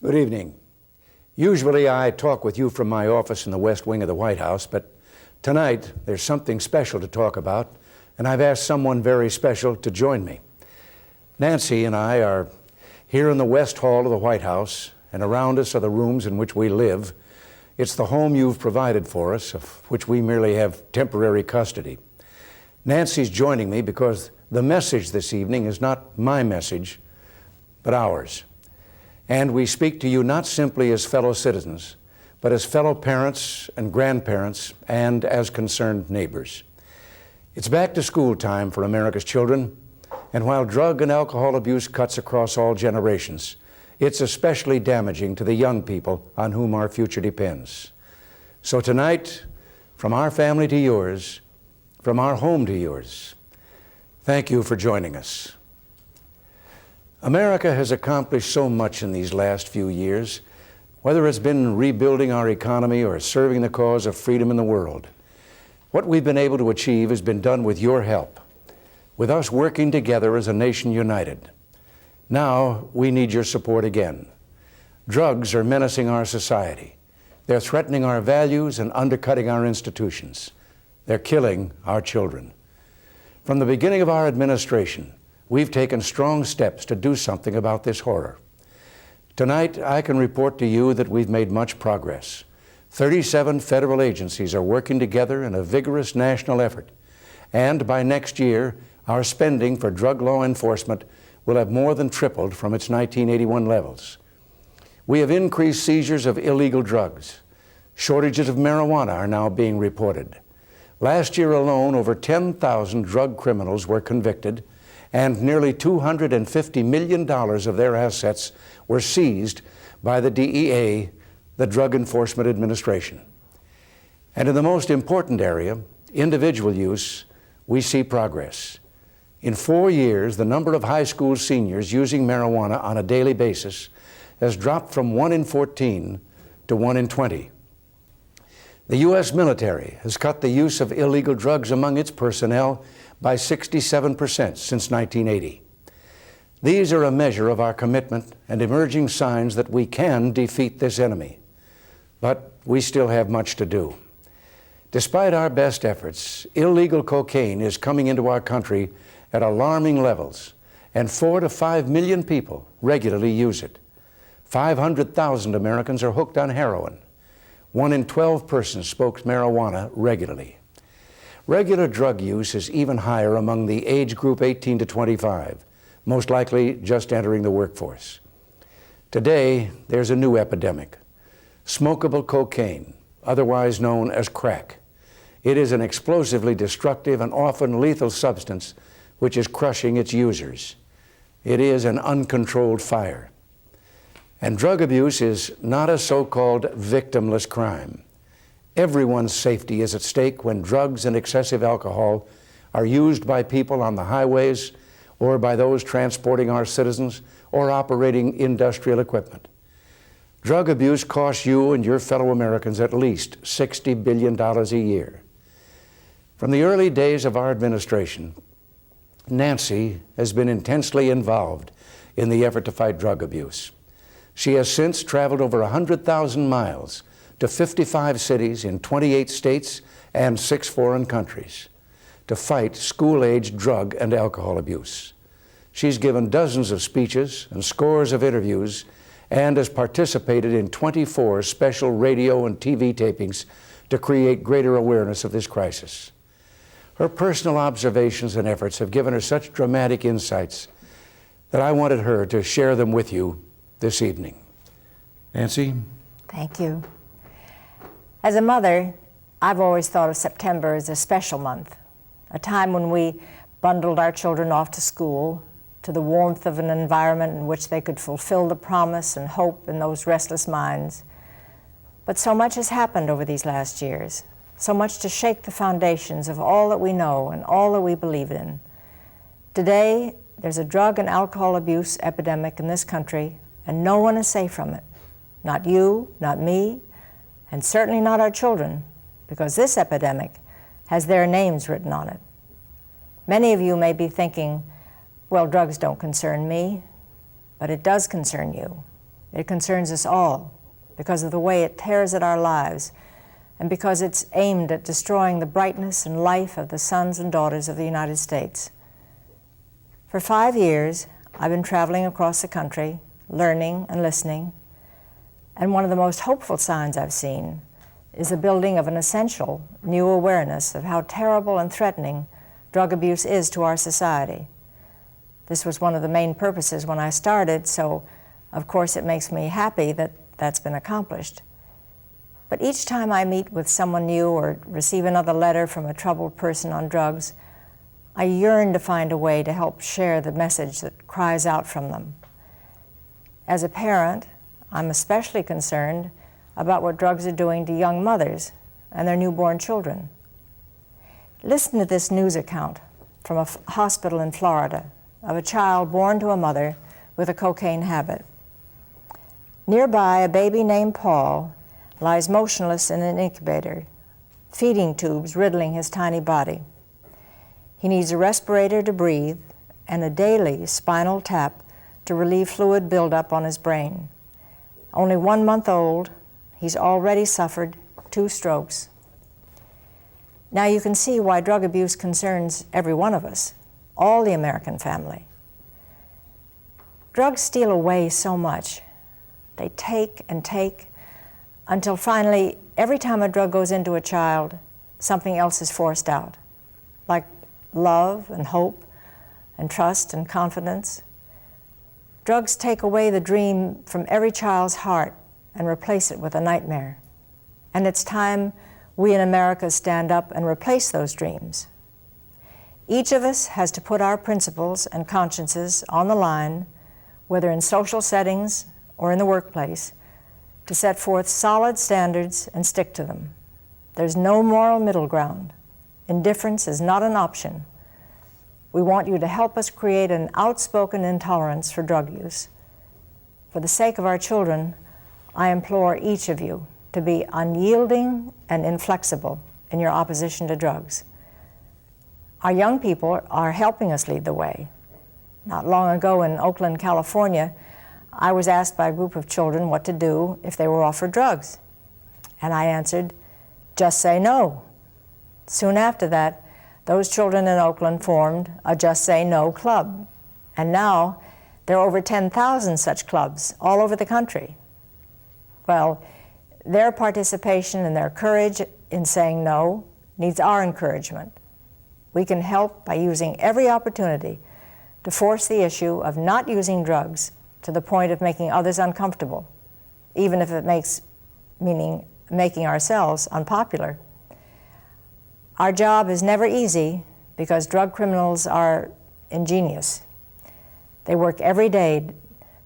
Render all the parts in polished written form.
Good evening. Usually I talk with you from my office in the West Wing of the White House, but tonight there's something special to talk about, and I've asked someone very special to join me. Nancy and I are here in the West Hall of the White House, and around us are the rooms in which we live. It's the home you've provided for us, of which we merely have temporary custody. Nancy's joining me because the message this evening is not my message, but ours. And we speak to you not simply as fellow citizens, but as fellow parents and grandparents and as concerned neighbors. It's back to school time for America's children, and while drug and alcohol abuse cuts across all generations, it's especially damaging to the young people on whom our future depends. So tonight, from our family to yours, from our home to yours, thank you for joining us. America has accomplished so much in these last few years, whether it's been rebuilding our economy or serving the cause of freedom in the world. What we've been able to achieve has been done with your help, with us working together as a nation united. Now we need your support again. Drugs are menacing our society. They're threatening our values and undercutting our institutions. They're killing our children. From the beginning of our administration, we've taken strong steps to do something about this horror. Tonight, I can report to you that we've made much progress. 37 federal agencies are working together in a vigorous national effort. And by next year, our spending for drug law enforcement will have more than tripled from its 1981 levels. We have increased seizures of illegal drugs. Shortages of marijuana are now being reported. Last year alone, over 10,000 drug criminals were convicted, and nearly $250 million of their assets were seized by the DEA, the Drug Enforcement Administration. And in the most important area, individual use, we see progress. In 4 years, the number of high school seniors using marijuana on a daily basis has dropped from 1 in 14 to 1 in 20. The U.S. military has cut the use of illegal drugs among its personnel by 67% since 1980. These are a measure of our commitment and emerging signs that we can defeat this enemy. But we still have much to do. Despite our best efforts, illegal cocaine is coming into our country at alarming levels, and 4 to 5 million people regularly use it. 500,000 Americans are hooked on heroin. 1 in 12 persons smokes marijuana regularly. Regular drug use is even higher among the age group 18 to 25, most likely just entering the workforce. Today, there's a new epidemic, smokable cocaine, otherwise known as crack. It is an explosively destructive and often lethal substance which is crushing its users. It is an uncontrolled fire. And drug abuse is not a so-called victimless crime. Everyone's safety is at stake when drugs and excessive alcohol are used by people on the highways or by those transporting our citizens or operating industrial equipment. Drug abuse costs you and your fellow Americans at least $60 billion a year. From the early days of our administration, Nancy has been intensely involved in the effort to fight drug abuse. She has since traveled over 100,000 miles to 55 cities in 28 states and 6 foreign countries to fight school-age drug and alcohol abuse. She's given dozens of speeches and scores of interviews and has participated in 24 special radio and TV tapings to create greater awareness of this crisis. Her personal observations and efforts have given her such dramatic insights that I wanted her to share them with you this evening. Nancy? Thank you. As a mother, I've always thought of September as a special month, a time when we bundled our children off to school, to the warmth of an environment in which they could fulfill the promise and hope in those restless minds. But so much has happened over these last years, so much to shake the foundations of all that we know and all that we believe in. Today, there's a drug and alcohol abuse epidemic in this country, and no one is safe from it. Not you, not me, and certainly not our children, because this epidemic has their names written on it. Many of you may be thinking, well, drugs don't concern me, but it does concern you. It concerns us all because of the way it tears at our lives and because it's aimed at destroying the brightness and life of the sons and daughters of the United States. For 5 years, I've been traveling across the country, learning and listening, and one of the most hopeful signs I've seen is the building of an essential new awareness of how terrible and threatening drug abuse is to our society. This was one of the main purposes when I started, so of course it makes me happy that that's been accomplished. But each time I meet with someone new or receive another letter from a troubled person on drugs, I yearn to find a way to help share the message that cries out from them. As a parent, I'm especially concerned about what drugs are doing to young mothers and their newborn children. Listen to this news account from a hospital in Florida of a child born to a mother with a cocaine habit. Nearby, a baby named Paul lies motionless in an incubator, feeding tubes riddling his tiny body. He needs a respirator to breathe and a daily spinal tap to relieve fluid buildup on his brain. Only 1 month old, he's already suffered 2 strokes. Now you can see why drug abuse concerns every one of us, all the American family. Drugs steal away so much. They take and take until finally, every time a drug goes into a child, something else is forced out, like love and hope and trust and confidence. Drugs take away the dream from every child's heart and replace it with a nightmare. And it's time we in America stand up and replace those dreams. Each of us has to put our principles and consciences on the line, whether in social settings or in the workplace, to set forth solid standards and stick to them. There's no moral middle ground. Indifference is not an option. We want you to help us create an outspoken intolerance for drug use. For the sake of our children, I implore each of you to be unyielding and inflexible in your opposition to drugs. Our young people are helping us lead the way. Not long ago in Oakland, California, I was asked by a group of children what to do if they were offered drugs. And I answered, just say no. Soon after that, those children in Oakland formed a Just Say No club. And now there are over 10,000 such clubs all over the country. Well, their participation and their courage in saying no needs our encouragement. We can help by using every opportunity to force the issue of not using drugs to the point of making others uncomfortable, even if it meaning making ourselves unpopular. Our job is never easy because drug criminals are ingenious. They work every day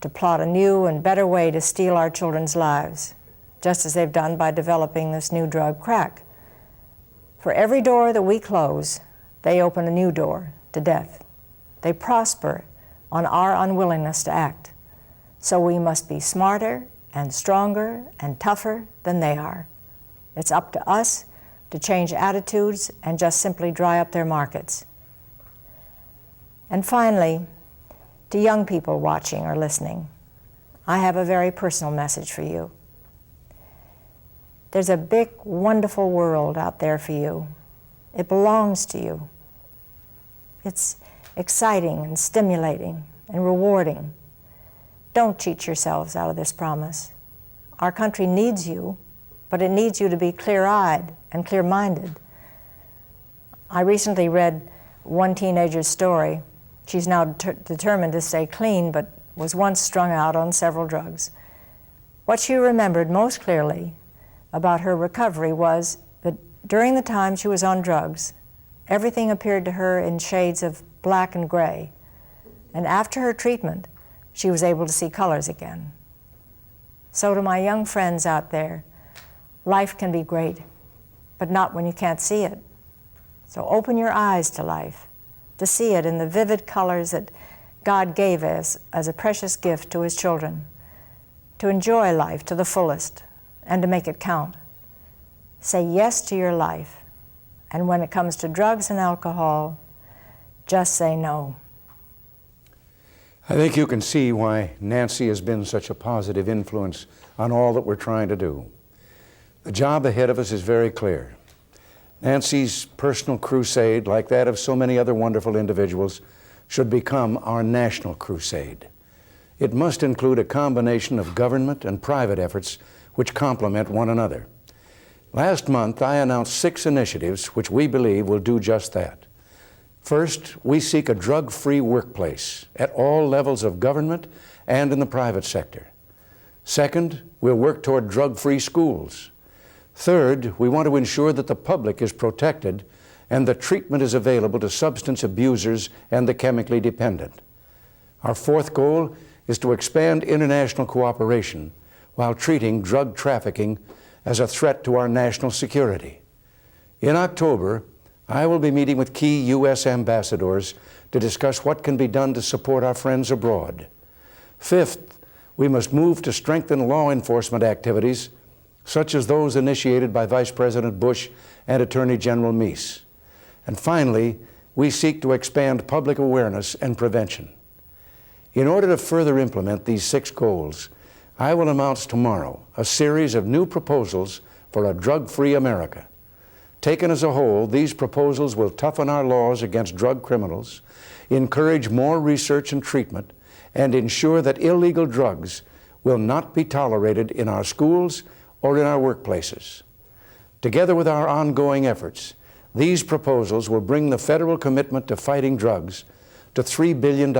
to plot a new and better way to steal our children's lives, just as they've done by developing this new drug, crack. For every door that we close, they open a new door to death. They prosper on our unwillingness to act. So we must be smarter and stronger and tougher than they are. It's up to us to change attitudes and just simply dry up their markets. And finally, to young people watching or listening, I have a very personal message for you. There's a big, wonderful world out there for you. It belongs to you. It's exciting and stimulating and rewarding. Don't cheat yourselves out of this promise. Our country needs you, but it needs you to be clear-eyed and clear-minded. I recently read one teenager's story. She's now determined to stay clean, but was once strung out on several drugs. What she remembered most clearly about her recovery was that during the time she was on drugs, everything appeared to her in shades of black and gray. And after her treatment, she was able to see colors again. So to my young friends out there, life can be great, but not when you can't see it. So open your eyes to life, to see it in the vivid colors that God gave us as a precious gift to His children, to enjoy life to the fullest and to make it count. Say yes to your life, and when it comes to drugs and alcohol, just say no. I think you can see why Nancy has been such a positive influence on all that we're trying to do. The job ahead of us is very clear. Nancy's personal crusade, like that of so many other wonderful individuals, should become our national crusade. It must include a combination of government and private efforts which complement one another. Last month, I announced 6 initiatives which we believe will do just that. First, we seek a drug-free workplace at all levels of government and in the private sector. Second, we'll work toward drug-free schools. Third, we want to ensure that the public is protected and the treatment is available to substance abusers and the chemically dependent. Our fourth goal is to expand international cooperation while treating drug trafficking as a threat to our national security. In October, I will be meeting with key U.S. ambassadors to discuss what can be done to support our friends abroad. Fifth, we must move to strengthen law enforcement activities, such as those initiated by Vice President Bush and Attorney General Meese. And finally, we seek to expand public awareness and prevention. In order to further implement these 6 goals, I will announce tomorrow a series of new proposals for a drug-free America. Taken as a whole, these proposals will toughen our laws against drug criminals, encourage more research and treatment, and ensure that illegal drugs will not be tolerated in our schools or in our workplaces. Together with our ongoing efforts, these proposals will bring the federal commitment to fighting drugs to $3 billion.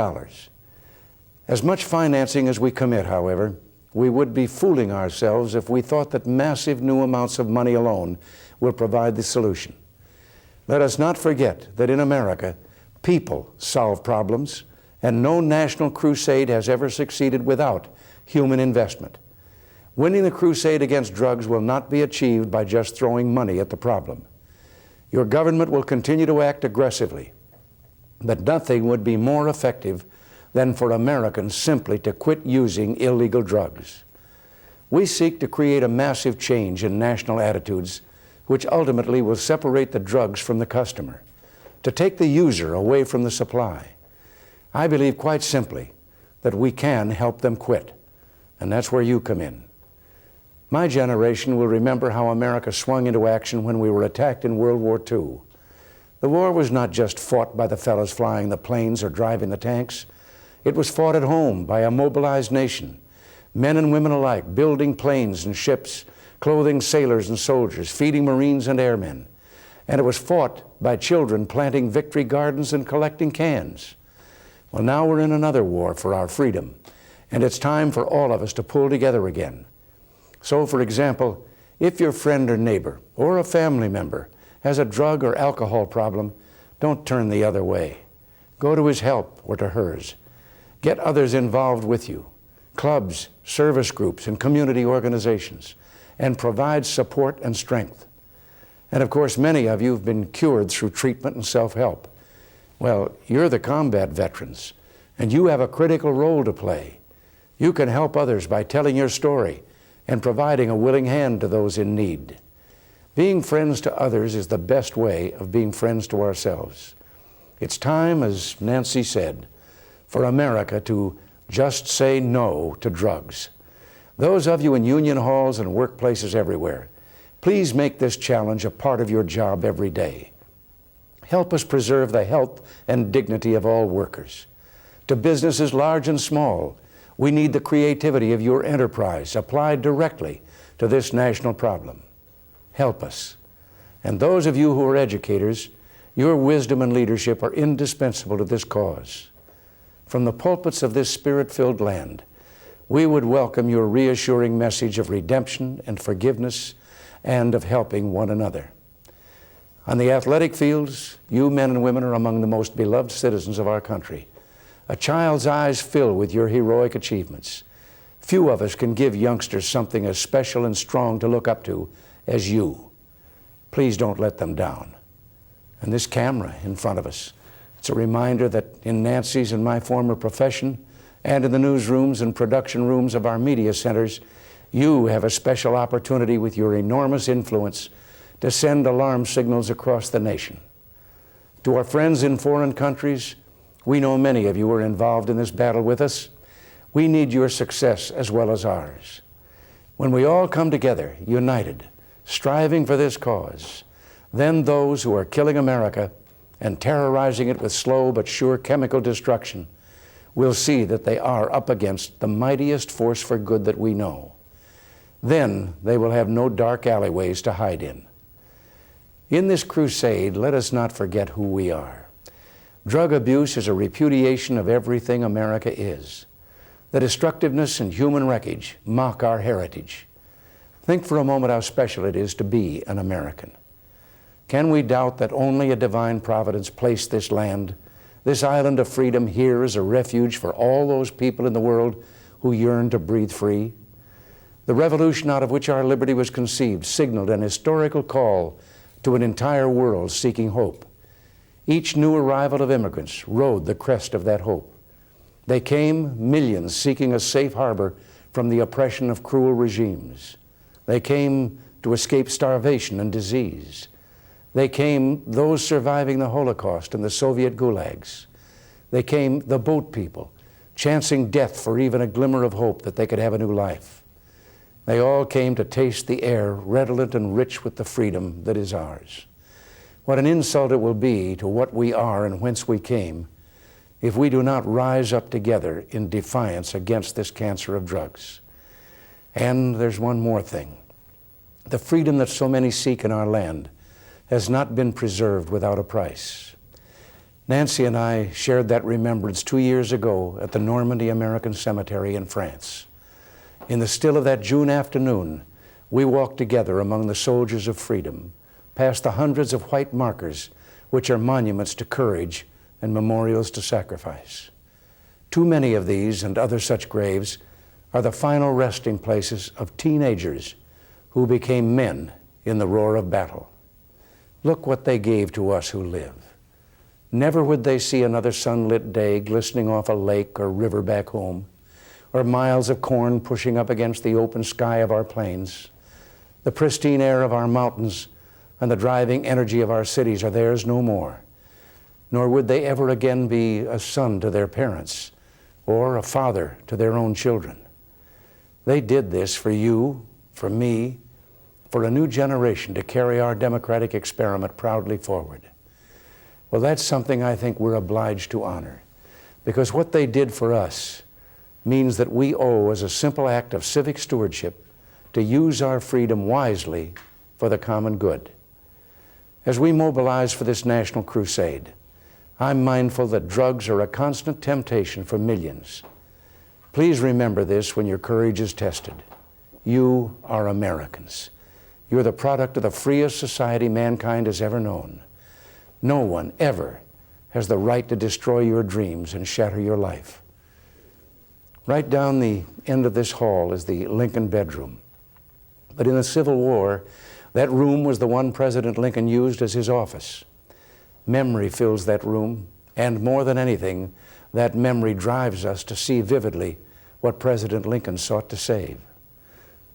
As much financing as we commit, however, we would be fooling ourselves if we thought that massive new amounts of money alone will provide the solution. Let us not forget that in America, people solve problems, and no national crusade has ever succeeded without human investment. Winning the crusade against drugs will not be achieved by just throwing money at the problem. Your government will continue to act aggressively, but nothing would be more effective than for Americans simply to quit using illegal drugs. We seek to create a massive change in national attitudes which ultimately will separate the drugs from the customer, to take the user away from the supply. I believe quite simply that we can help them quit, and that's where you come in. My generation will remember how America swung into action when we were attacked in World War II. The war was not just fought by the fellows flying the planes or driving the tanks. It was fought at home by a mobilized nation, men and women alike, building planes and ships, clothing sailors and soldiers, feeding Marines and airmen. And it was fought by children planting victory gardens and collecting cans. Well, now we're in another war for our freedom, and it's time for all of us to pull together again. So, for example, if your friend or neighbor or a family member has a drug or alcohol problem, don't turn the other way. Go to his help or to hers. Get others involved with you, clubs, service groups, and community organizations, and provide support and strength. And of course, many of you have been cured through treatment and self-help. Well, you're the combat veterans, and you have a critical role to play. You can help others by telling your story and providing a willing hand to those in need. Being friends to others is the best way of being friends to ourselves. It's time, as Nancy said, for America to just say no to drugs. Those of you in union halls and workplaces everywhere, please make this challenge a part of your job every day. Help us preserve the health and dignity of all workers. To businesses large and small, we need the creativity of your enterprise applied directly to this national problem. Help us. And those of you who are educators, your wisdom and leadership are indispensable to this cause. From the pulpits of this spirit-filled land, we would welcome your reassuring message of redemption and forgiveness and of helping one another. On the athletic fields, you men and women are among the most beloved citizens of our country. A child's eyes fill with your heroic achievements. Few of us can give youngsters something as special and strong to look up to as you. Please don't let them down. And this camera in front of us, it's a reminder that in Nancy's and my former profession, and in the newsrooms and production rooms of our media centers, you have a special opportunity with your enormous influence to send alarm signals across the nation. To our friends in foreign countries, We know many of you are involved in this battle with us. We need your success as well as ours. When we all come together, united, striving for this cause, then those who are killing America and terrorizing it with slow but sure chemical destruction will see that they are up against the mightiest force for good that we know. Then they will have no dark alleyways to hide in. In this crusade, let us not forget who we are. Drug abuse is a repudiation of everything America is. The destructiveness and human wreckage mock our heritage. Think for a moment how special it is to be an American. Can we doubt that only a divine providence placed this land, this island of freedom, here as a refuge for all those people in the world who yearn to breathe free? The revolution out of which our liberty was conceived signaled an historical call to an entire world seeking hope. Each new arrival of immigrants rode the crest of that hope. They came, millions, seeking a safe harbor from the oppression of cruel regimes. They came to escape starvation and disease. They came, those surviving the Holocaust and the Soviet gulags. They came, the boat people, chancing death for even a glimmer of hope that they could have a new life. They all came to taste the air redolent and rich with the freedom that is ours. What an insult it will be to what we are and whence we came if we do not rise up together in defiance against this cancer of drugs. And there's one more thing. The freedom that so many seek in our land has not been preserved without a price. Nancy and I shared that remembrance 2 years ago at the Normandy American Cemetery in France. In the still of that June afternoon, we walked together among the soldiers of freedom, past the hundreds of white markers which are monuments to courage and memorials to sacrifice. Too many of these and other such graves are the final resting places of teenagers who became men in the roar of battle. Look what they gave to us who live. Never would they see another sunlit day glistening off a lake or river back home, or miles of corn pushing up against the open sky of our plains. The pristine air of our mountains and the driving energy of our cities are theirs no more, nor would they ever again be a son to their parents or a father to their own children. They did this for you, for me, for a new generation to carry our democratic experiment proudly forward. Well, that's something I think we're obliged to honor, because what they did for us means that we owe, as a simple act of civic stewardship, to use our freedom wisely for the common good. As we mobilize for this national crusade, I'm mindful that drugs are a constant temptation for millions. Please remember this when your courage is tested. You are Americans. You're the product of the freest society mankind has ever known. No one ever has the right to destroy your dreams and shatter your life. Right down the end of this hall is the Lincoln bedroom. But in the Civil War, that room was the one President Lincoln used as his office. Memory fills that room, and more than anything, that memory drives us to see vividly what President Lincoln sought to save.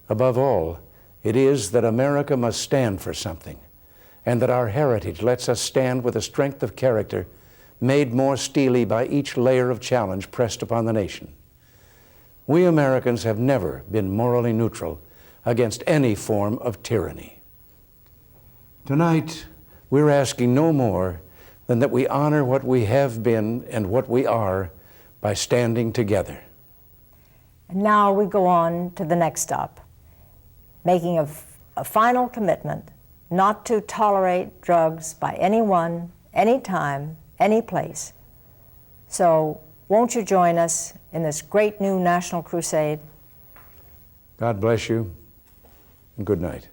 Above all, it is that America must stand for something, and that our heritage lets us stand with a strength of character made more steely by each layer of challenge pressed upon the nation. We Americans have never been morally neutral against any form of tyranny. Tonight, we're asking no more than that we honor what we have been and what we are by standing together. And now we go on to the next stop, making a final commitment not to tolerate drugs by anyone, anytime, any place. So won't you join us in this great new national crusade? God bless you, and good night.